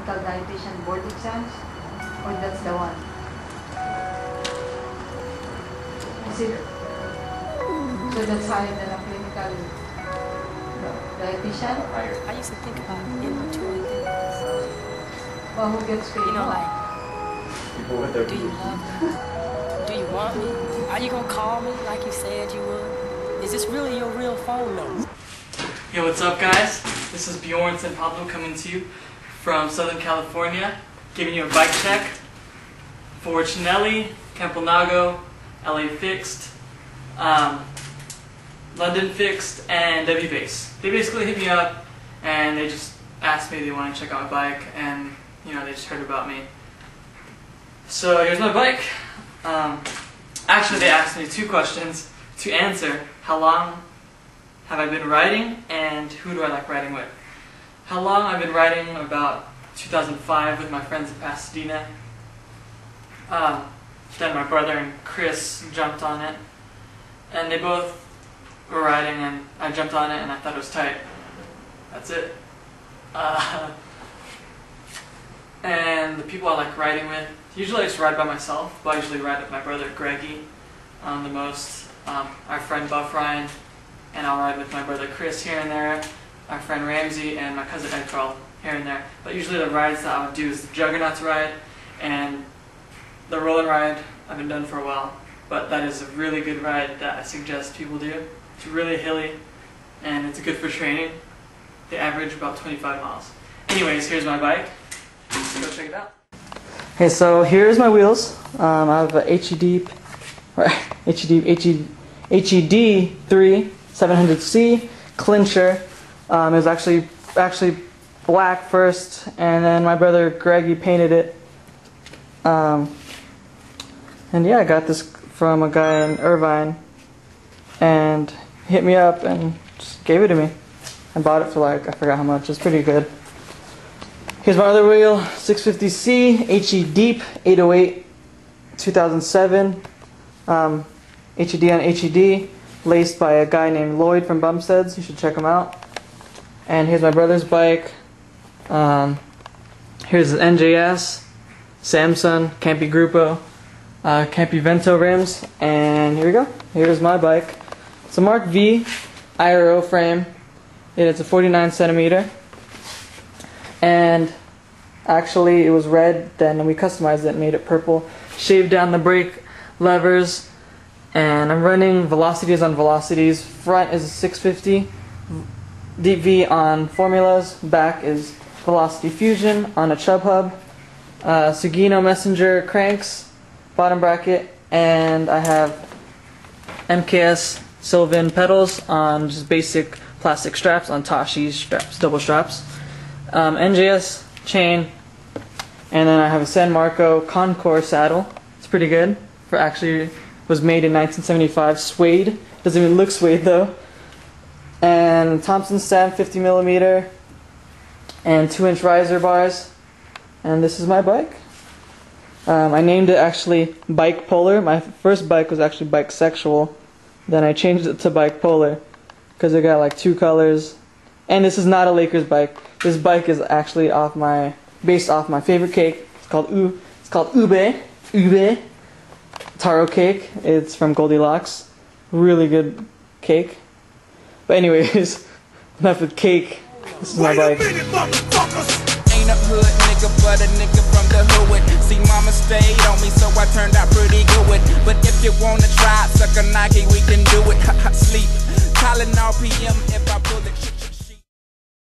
clinical dietitian board exams? Or that's the one? Is it? So that's higher than a clinical dietitian? I used to think about in-between things. Well, who gets paid? You know, like, People with their do you love me? Do you want me? Are you gonna call me like you said you would? Is this really your real phone number? Yo, what's up guys? This is Bjorn and Pablo coming to you from Southern California, giving you a bike check for Chinelli, Camponago, LA Fixed, London Fixed, and W Base. They basically hit me up and they just asked me if they want to check out my bike, and you know, they just heard about me. So here's my bike. Actually, they asked me 2 questions to answer. How long have I been riding, and who do I like riding with? How long I've been riding? About 2005 with my friends in Pasadena. Then my brother and Chris jumped on it, and they both were riding, and I jumped on it, and I thought it was tight. That's it. And the people I like riding with, usually I just ride by myself, but I usually ride with my brother Greggy the most, our friend Buff Ryan, and I'll ride with my brother Chris here and there, our friend Ramsey, and my cousin Ed Carl here and there. But usually the rides that I would do is the Juggernauts ride and the Roll and Ride. I've been done for a while, but that is a really good ride that I suggest people do. It's really hilly and it's good for training. They average about 25 miles. Anyways, here's my bike. Let's go check it out. Okay, so here's my wheels. I have a HED 3 700C clincher. It was actually black first, and then my brother Greggy painted it. And yeah, I got this from a guy in Irvine, and he hit me up and just gave it to me. I bought it for like, I forgot how much. It's pretty good. Here's my other wheel, 650C, HE Deep, 808, 2007. HED on HED, laced by a guy named Lloyd from Bumpsteads. You should check him out. And here's my brother's bike. Here's the NJS, Samsung, Campy Grupo, Campy Vento rims, and here we go. Here's my bike. It's a Mark V IRO frame. It's a 49 centimeter. And actually it was red, then we customized it and made it purple. Shaved down the brake levers, and I'm running velocities on velocities. Front is a 650, Deep V on formulas, back is Velocity Fusion on a Chubb hub, Sugino Messenger cranks, bottom bracket, and I have MKS Sylvan pedals on just basic plastic straps on Tashi's straps, double straps. NJS chain, and then I have a San Marco Concours saddle. It's pretty good. For actually was made in 1975. Suede. Doesn't even look suede though. And Thompson stem 50 millimeter, and 2-inch riser bars. And this is my bike. I named it actually Bike Polar. My first bike was actually Bike Sexual. Then I changed it to Bike Polar because it got like 2 colors. And this is not a Lakers bike. This bike is actually based off my favorite cake. It's called Ube Taro cake. It's from Goldilocks. Really good cake. But anyways, enough with cake. This is my bike. Ain't a hood nigga, but a nigga from the hood. See, mama stayed on me, so I turned out pretty good. But if you wanna try, suck a Nike, we can do it. Sleep, calling all PM if